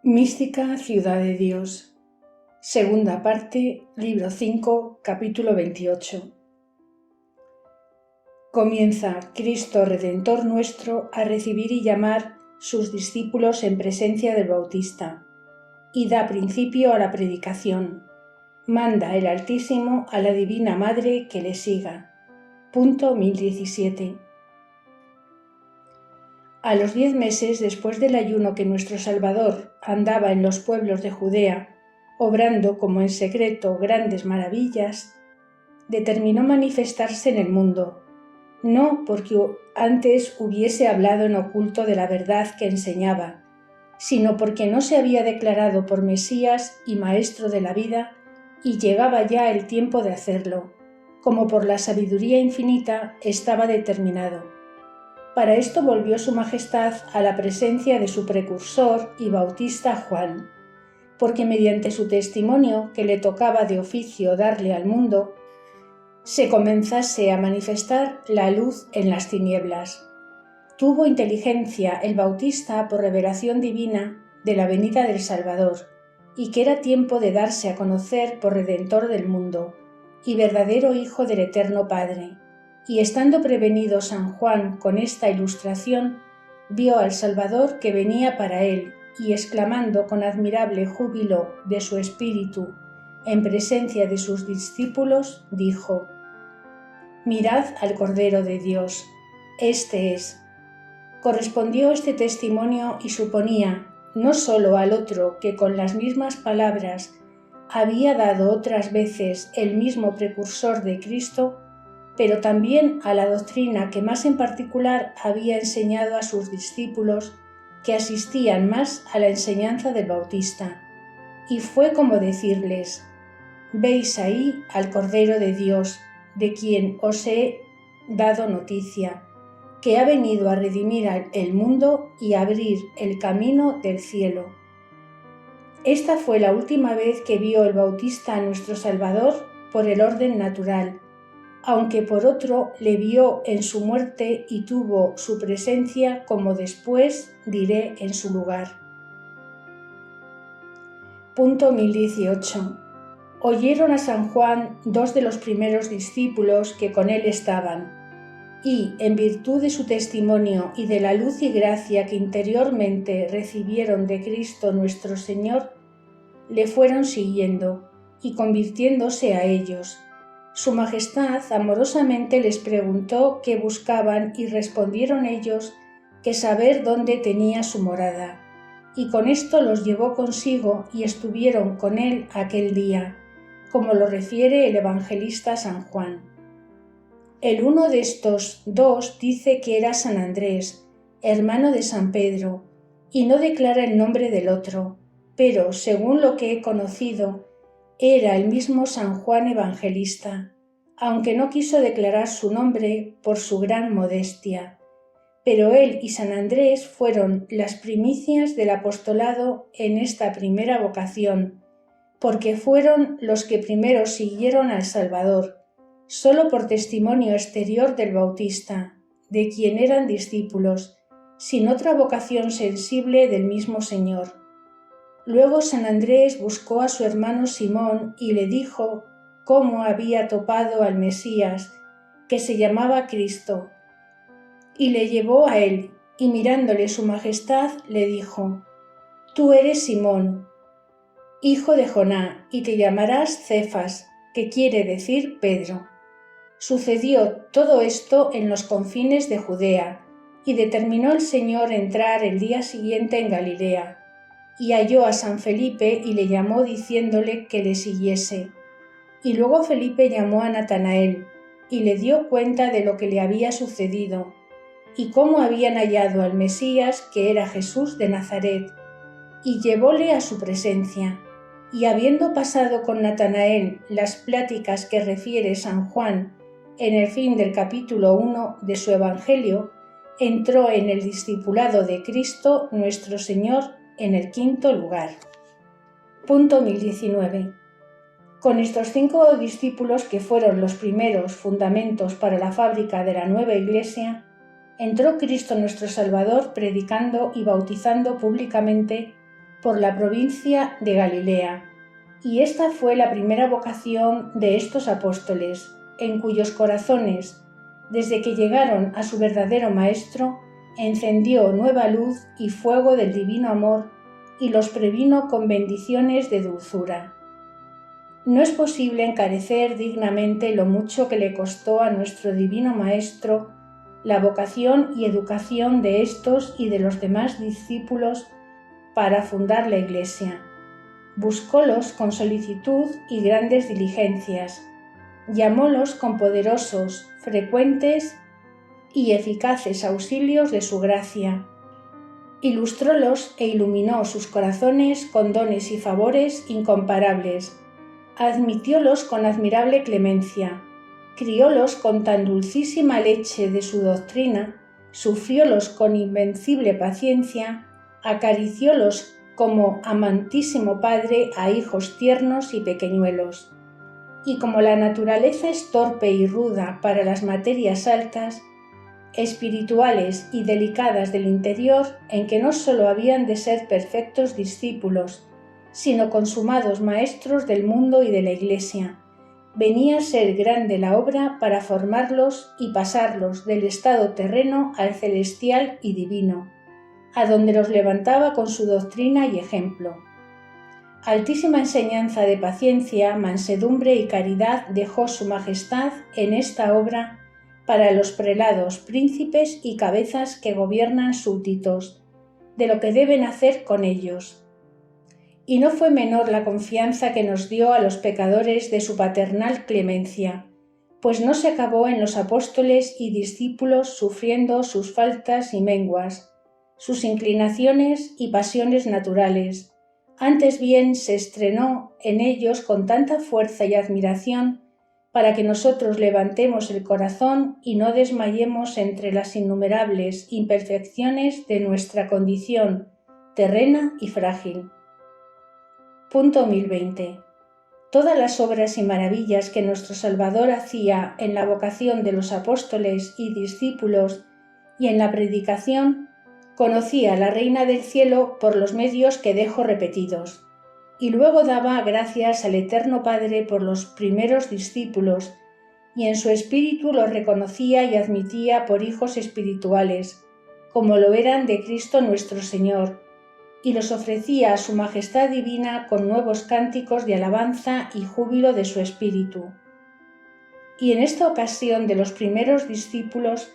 Mística Ciudad de Dios. Segunda parte, libro 5, capítulo 28. Comienza Cristo Redentor nuestro a recibir y llamar sus discípulos en presencia del Bautista, y da principio a la predicación. Manda el Altísimo a la Divina Madre que le siga. Punto 1017. A los 10 meses después del ayuno que nuestro Salvador andaba en los pueblos de Judea, obrando como en secreto grandes maravillas, determinó manifestarse en el mundo, no porque antes hubiese hablado en oculto de la verdad que enseñaba, sino porque no se había declarado por Mesías y Maestro de la vida, y llegaba ya el tiempo de hacerlo, como por la sabiduría infinita estaba determinado. Para esto volvió su Majestad a la presencia de su precursor y bautista Juan, porque mediante su testimonio que le tocaba de oficio darle al mundo, se comenzase a manifestar la luz en las tinieblas. Tuvo inteligencia el Bautista por revelación divina de la venida del Salvador, y que era tiempo de darse a conocer por Redentor del mundo, y verdadero Hijo del Eterno Padre. Y estando prevenido San Juan con esta ilustración, vio al Salvador que venía para él, y exclamando con admirable júbilo de su espíritu, en presencia de sus discípulos, dijo: «Mirad al Cordero de Dios, este es». Correspondió este testimonio y suponía no sólo al otro que con las mismas palabras había dado otras veces el mismo precursor de Cristo, pero también a la doctrina que más en particular había enseñado a sus discípulos, que asistían más a la enseñanza del Bautista. Y fue como decirles: «Veis ahí al Cordero de Dios, de quien os he dado noticia, que ha venido a redimir el mundo y a abrir el camino del cielo». Esta fue la última vez que vio el Bautista a nuestro Salvador por el orden natural, aunque por otro le vio en su muerte y tuvo su presencia, como después diré en su lugar. Punto 1018. Oyeron a San Juan 2 de los primeros discípulos que con él estaban, y, en virtud de su testimonio y de la luz y gracia que interiormente recibieron de Cristo nuestro Señor, le fueron siguiendo y convirtiéndose a ellos. Su Majestad amorosamente les preguntó qué buscaban y respondieron ellos que saber dónde tenía su morada. Y con esto los llevó consigo y estuvieron con él aquel día, como lo refiere el evangelista San Juan. El uno de estos dos dice que era San Andrés, hermano de San Pedro, y no declara el nombre del otro, pero, según lo que he conocido, era el mismo San Juan Evangelista, aunque no quiso declarar su nombre por su gran modestia. Pero él y San Andrés fueron las primicias del apostolado en esta primera vocación, porque fueron los que primero siguieron al Salvador, solo por testimonio exterior del Bautista, de quien eran discípulos, sin otra vocación sensible del mismo Señor. Luego San Andrés buscó a su hermano Simón y le dijo cómo había topado al Mesías, que se llamaba Cristo, y le llevó a él, y mirándole su Majestad le dijo: «Tú eres Simón, hijo de Joná, y te llamarás Cefas», que quiere decir Pedro. Sucedió todo esto en los confines de Judea, y determinó el Señor entrar el día siguiente en Galilea, y halló a San Felipe y le llamó diciéndole que le siguiese. Y luego Felipe llamó a Natanael y le dio cuenta de lo que le había sucedido y cómo habían hallado al Mesías, que era Jesús de Nazaret, y llevóle a su presencia. Y habiendo pasado con Natanael las pláticas que refiere San Juan en el fin del capítulo 1 de su Evangelio, entró en el discipulado de Cristo nuestro Señor en el 5º lugar. Punto 1019. Con estos 5 discípulos, que fueron los primeros fundamentos para la fábrica de la nueva Iglesia, entró Cristo nuestro Salvador predicando y bautizando públicamente por la provincia de Galilea, y esta fue la primera vocación de estos apóstoles, en cuyos corazones, desde que llegaron a su verdadero Maestro, encendió nueva luz y fuego del divino amor y los previno con bendiciones de dulzura. No es posible encarecer dignamente lo mucho que le costó a nuestro divino Maestro la vocación y educación de estos y de los demás discípulos para fundar la Iglesia. Buscólos con solicitud y grandes diligencias, llamólos con poderosos, frecuentes y eficaces auxilios de su gracia, ilustrólos e iluminó sus corazones con dones y favores incomparables, admitiólos con admirable clemencia, criólos con tan dulcísima leche de su doctrina, sufriólos con invencible paciencia, acariciólos como amantísimo padre a hijos tiernos y pequeñuelos. Y como la naturaleza es torpe y ruda para las materias altas, espirituales y delicadas del interior, en que no sólo habían de ser perfectos discípulos, sino consumados maestros del mundo y de la Iglesia, venía a ser grande la obra para formarlos y pasarlos del estado terreno al celestial y divino, a donde los levantaba con su doctrina y ejemplo. Altísima enseñanza de paciencia, mansedumbre y caridad dejó su majestad en esta obra para los prelados, príncipes y cabezas que gobiernan súbditos, de lo que deben hacer con ellos. Y no fue menor la confianza que nos dio a los pecadores de su paternal clemencia, pues no se acabó en los apóstoles y discípulos sufriendo sus faltas y menguas, sus inclinaciones y pasiones naturales. Antes bien se estrenó en ellos con tanta fuerza y admiración para que nosotros levantemos el corazón y no desmayemos entre las innumerables imperfecciones de nuestra condición terrena y frágil. Punto 1020. Todas las obras y maravillas que nuestro Salvador hacía en la vocación de los apóstoles y discípulos y en la predicación, conocía la Reina del Cielo por los medios que dejo repetidos, y luego daba gracias al Eterno Padre por los primeros discípulos, y en su espíritu los reconocía y admitía por hijos espirituales, como lo eran de Cristo nuestro Señor, y los ofrecía a su majestad divina con nuevos cánticos de alabanza y júbilo de su espíritu. Y en esta ocasión de los primeros discípulos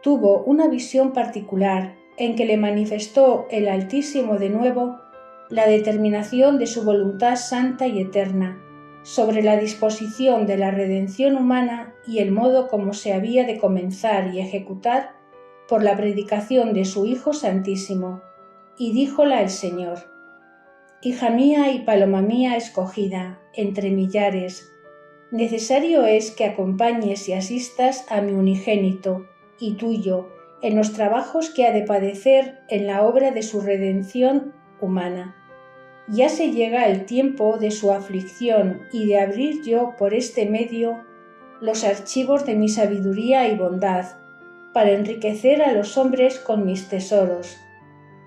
tuvo una visión particular en que le manifestó el Altísimo de nuevo la determinación de su voluntad santa y eterna sobre la disposición de la redención humana y el modo como se había de comenzar y ejecutar por la predicación de su Hijo Santísimo. Y díjola el Señor: Hija mía y paloma mía escogida, entre millares, necesario es que acompañes y asistas a mi unigénito y tuyo en los trabajos que ha de padecer en la obra de su redención humana. Ya se llega el tiempo de su aflicción y de abrir yo por este medio los archivos de mi sabiduría y bondad, para enriquecer a los hombres con mis tesoros.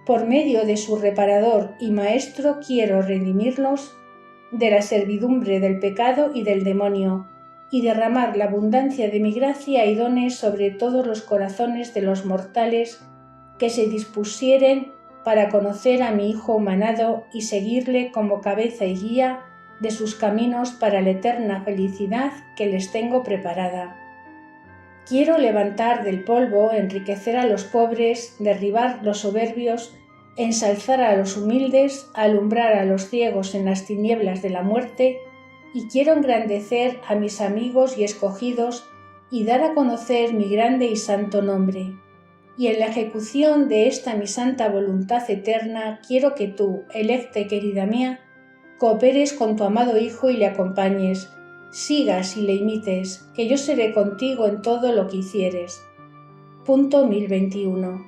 Por medio de su reparador y maestro quiero redimirlos de la servidumbre del pecado y del demonio, y derramar la abundancia de mi gracia y dones sobre todos los corazones de los mortales que se dispusieren para conocer a mi Hijo humanado y seguirle como cabeza y guía de sus caminos para la eterna felicidad que les tengo preparada. Quiero levantar del polvo, enriquecer a los pobres, derribar los soberbios, ensalzar a los humildes, alumbrar a los ciegos en las tinieblas de la muerte, y quiero engrandecer a mis amigos y escogidos y dar a conocer mi grande y santo nombre. Y en la ejecución de esta mi santa voluntad eterna quiero que tú, electa y querida mía, cooperes con tu amado Hijo y le acompañes, sigas y le imites, que yo seré contigo en todo lo que hicieres. Punto 1021.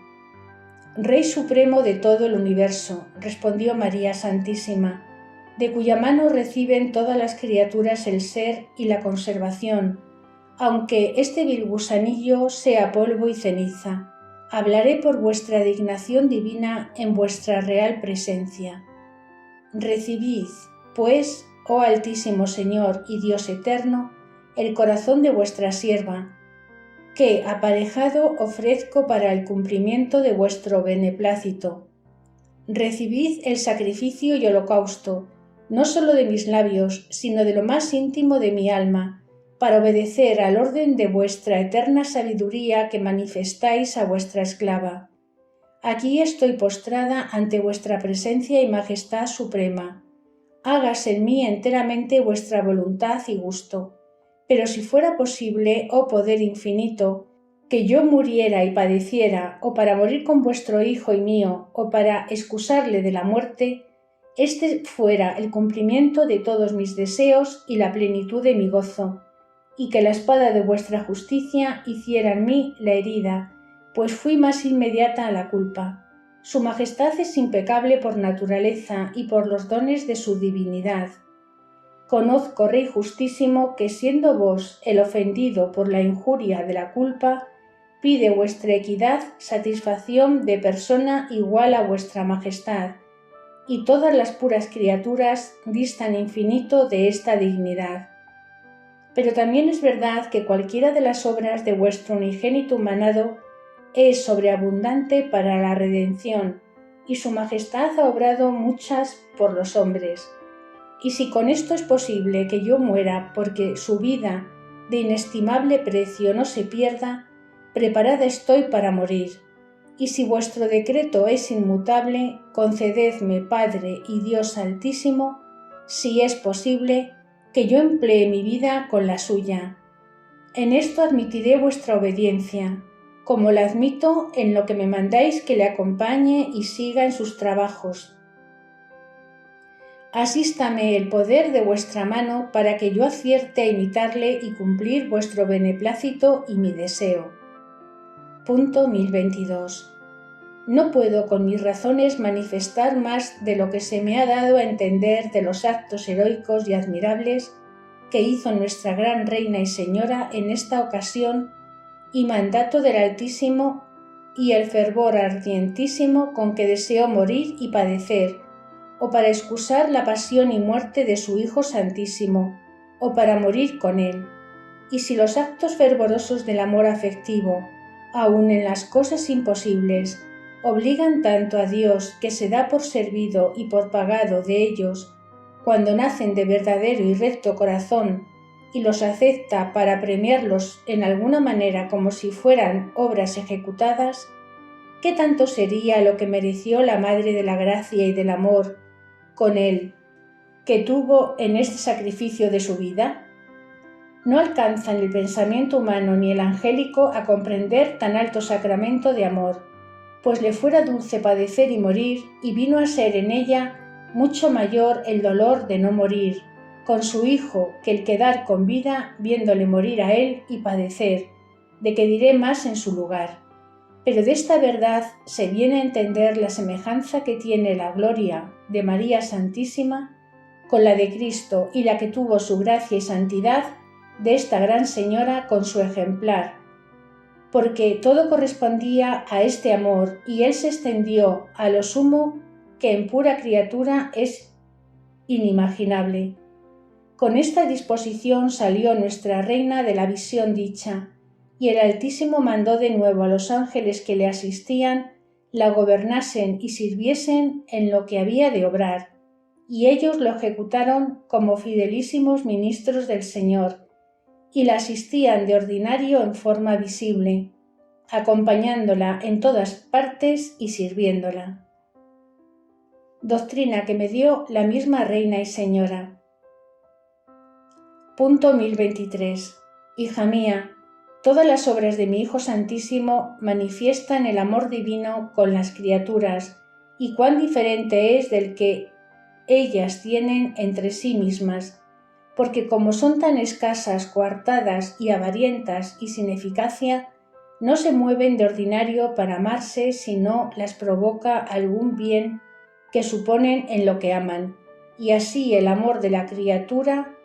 Rey supremo de todo el universo, respondió María Santísima, de cuya mano reciben todas las criaturas el ser y la conservación, aunque este vil gusanillo sea polvo y ceniza. Hablaré por vuestra dignación divina en vuestra real presencia. Recibid, pues, oh Altísimo Señor y Dios eterno, el corazón de vuestra sierva, que aparejado ofrezco para el cumplimiento de vuestro beneplácito. Recibid el sacrificio y holocausto, no solo de mis labios, sino de lo más íntimo de mi alma, para obedecer al orden de vuestra eterna sabiduría que manifestáis a vuestra esclava. Aquí estoy postrada ante vuestra presencia y majestad suprema. Hágase en mí enteramente vuestra voluntad y gusto. Pero si fuera posible, oh poder infinito, que yo muriera y padeciera, o para morir con vuestro Hijo y mío, o para excusarle de la muerte, este fuera el cumplimiento de todos mis deseos y la plenitud de mi gozo, y que la espada de vuestra justicia hiciera en mí la herida, pues fui más inmediata a la culpa. Su majestad es impecable por naturaleza y por los dones de su divinidad. Conozco, Rey justísimo, que siendo vos el ofendido por la injuria de la culpa, pide vuestra equidad satisfacción de persona igual a vuestra majestad, y todas las puras criaturas distan infinito de esta dignidad. Pero también es verdad que cualquiera de las obras de vuestro unigénito humanado es sobreabundante para la redención, y su majestad ha obrado muchas por los hombres. Y si con esto es posible que yo muera porque su vida de inestimable precio no se pierda, preparada estoy para morir. Y si vuestro decreto es inmutable, concededme, Padre y Dios Altísimo, si es posible, que yo emplee mi vida con la suya. En esto admitiré vuestra obediencia, como la admito en lo que me mandáis que le acompañe y siga en sus trabajos. Asístame el poder de vuestra mano para que yo acierte a imitarle y cumplir vuestro beneplácito y mi deseo. Punto 1022. No puedo con mis razones manifestar más de lo que se me ha dado a entender de los actos heroicos y admirables que hizo nuestra gran Reina y Señora en esta ocasión y mandato del Altísimo y el fervor ardientísimo con que deseó morir y padecer, o para excusar la pasión y muerte de su Hijo Santísimo, o para morir con él. Y si los actos fervorosos del amor afectivo, aun en las cosas imposibles, obligan tanto a Dios que se da por servido y por pagado de ellos, cuando nacen de verdadero y recto corazón, y los acepta para premiarlos en alguna manera como si fueran obras ejecutadas, ¿qué tanto sería lo que mereció la Madre de la Gracia y del Amor con él, que tuvo en este sacrificio de su vida? No alcanzan el pensamiento humano ni el angélico a comprender tan alto sacramento de amor, pues le fuera dulce padecer y morir, y vino a ser en ella mucho mayor el dolor de no morir con su Hijo que el quedar con vida viéndole morir a él y padecer, de que diré más en su lugar. Pero de esta verdad se viene a entender la semejanza que tiene la gloria de María Santísima con la de Cristo y la que tuvo su gracia y santidad de esta gran Señora con su ejemplar, porque todo correspondía a este amor y él se extendió a lo sumo que en pura criatura es inimaginable. Con esta disposición salió nuestra Reina de la visión dicha, y el Altísimo mandó de nuevo a los ángeles que le asistían la gobernasen y sirviesen en lo que había de obrar, y ellos lo ejecutaron como fidelísimos ministros del Señor, y la asistían de ordinario en forma visible, acompañándola en todas partes y sirviéndola. Doctrina que me dio la misma Reina y Señora. Punto 1023. Hija mía, todas las obras de mi Hijo Santísimo manifiestan el amor divino con las criaturas y cuán diferente es del que ellas tienen entre sí mismas, porque como son tan escasas, coartadas y avarientas y sin eficacia, no se mueven de ordinario para amarse si no las provoca algún bien que suponen en lo que aman, y así el amor de la criatura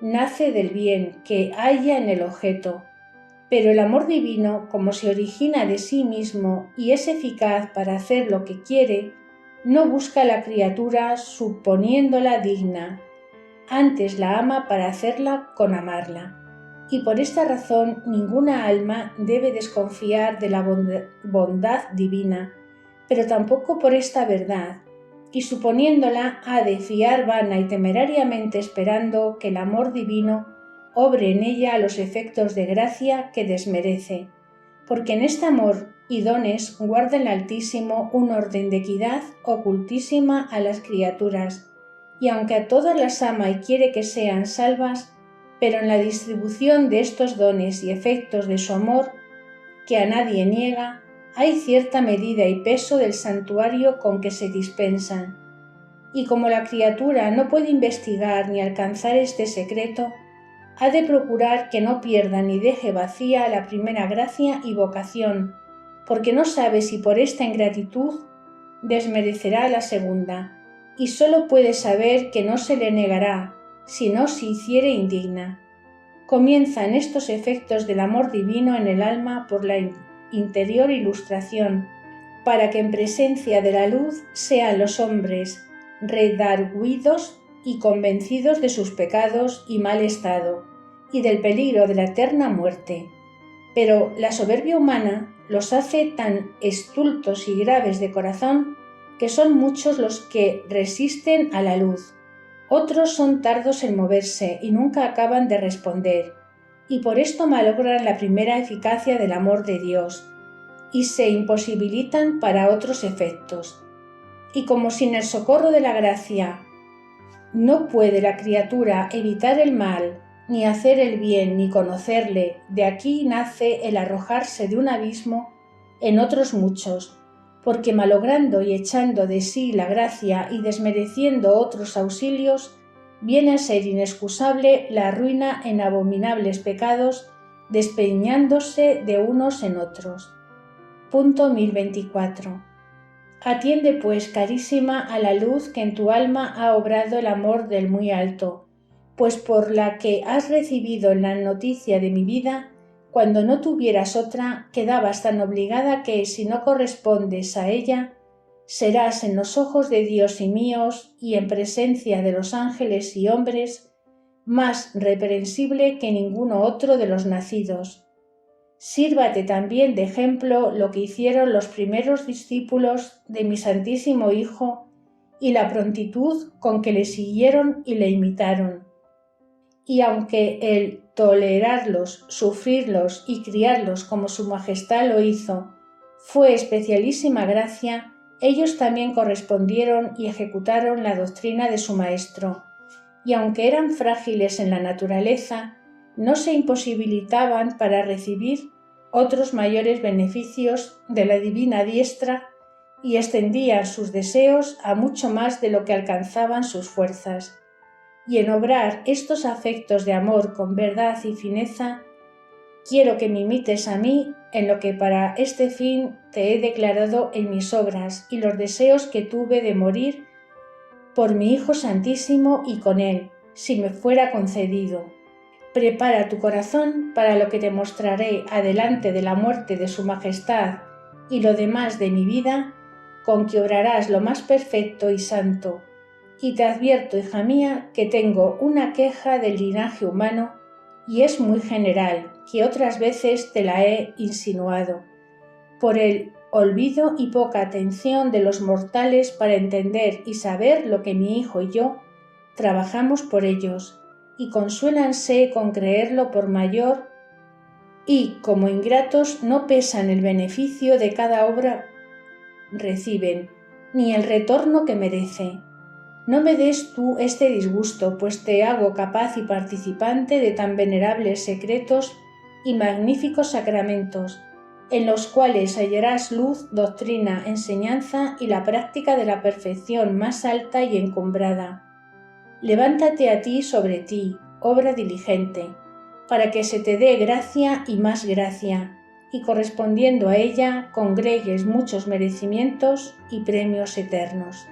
nace del bien que halla en el objeto, pero el amor divino, como se origina de sí mismo y es eficaz para hacer lo que quiere, no busca a la criatura suponiéndola digna, antes la ama para hacerla con amarla. Y por esta razón ninguna alma debe desconfiar de la bondad divina, pero tampoco por esta verdad, y suponiéndola ha de fiar vana y temerariamente esperando que el amor divino obre en ella los efectos de gracia que desmerece, porque en este amor y dones guarda el Altísimo un orden de equidad ocultísima a las criaturas, y aunque a todas las ama y quiere que sean salvas, pero en la distribución de estos dones y efectos de su amor, que a nadie niega, hay cierta medida y peso del santuario con que se dispensan. Y como la criatura no puede investigar ni alcanzar este secreto, ha de procurar que no pierda ni deje vacía la primera gracia y vocación, porque no sabe si por esta ingratitud desmerecerá la segunda, y sólo puede saber que no se le negará, si no se hiciere indigna. Comienzan estos efectos del amor divino en el alma por la interior ilustración, para que en presencia de la luz sean los hombres redargüidos y convencidos de sus pecados y mal estado, y del peligro de la eterna muerte. Pero la soberbia humana los hace tan estultos y graves de corazón que son muchos los que resisten a la luz. Otros son tardos en moverse y nunca acaban de responder, y por esto malogran la primera eficacia del amor de Dios, y se imposibilitan para otros efectos. Y como sin el socorro de la gracia no puede la criatura evitar el mal, ni hacer el bien, ni conocerle, de aquí nace el arrojarse de un abismo en otros muchos, porque malogrando y echando de sí la gracia y desmereciendo otros auxilios, viene a ser inexcusable la ruina en abominables pecados, despeñándose de unos en otros. Punto 1024. Atiende pues, carísima, a la luz que en tu alma ha obrado el amor del muy alto, pues por la que has recibido la noticia de mi vida, cuando no tuvieras otra, quedabas tan obligada que, si no correspondes a ella, serás en los ojos de Dios y míos, y en presencia de los ángeles y hombres, más reprensible que ninguno otro de los nacidos. Sírvate también de ejemplo lo que hicieron los primeros discípulos de mi Santísimo Hijo y la prontitud con que le siguieron y le imitaron. Y aunque el tolerarlos, sufrirlos y criarlos como su Majestad lo hizo, fue especialísima gracia, ellos también correspondieron y ejecutaron la doctrina de su Maestro, y aunque eran frágiles en la naturaleza, no se imposibilitaban para recibir otros mayores beneficios de la divina diestra y extendían sus deseos a mucho más de lo que alcanzaban sus fuerzas. Y en obrar estos afectos de amor con verdad y fineza, quiero que me imites a mí en lo que para este fin te he declarado en mis obras y los deseos que tuve de morir por mi Hijo Santísimo y con él, si me fuera concedido. Prepara tu corazón para lo que te mostraré adelante de la muerte de su Majestad y lo demás de mi vida, con que obrarás lo más perfecto y santo. Y te advierto, hija mía, que tengo una queja del linaje humano, y es muy general, que otras veces te la he insinuado, por el olvido y poca atención de los mortales para entender y saber lo que mi hijo y yo trabajamos por ellos, y consuélanse con creerlo por mayor, y como ingratos no pesan el beneficio de cada obra reciben, ni el retorno que merece. No me des tú este disgusto, pues te hago capaz y participante de tan venerables secretos y magníficos sacramentos, en los cuales hallarás luz, doctrina, enseñanza y la práctica de la perfección más alta y encumbrada. Levántate a ti sobre ti, obra diligente, para que se te dé gracia y más gracia, y correspondiendo a ella congregues muchos merecimientos y premios eternos.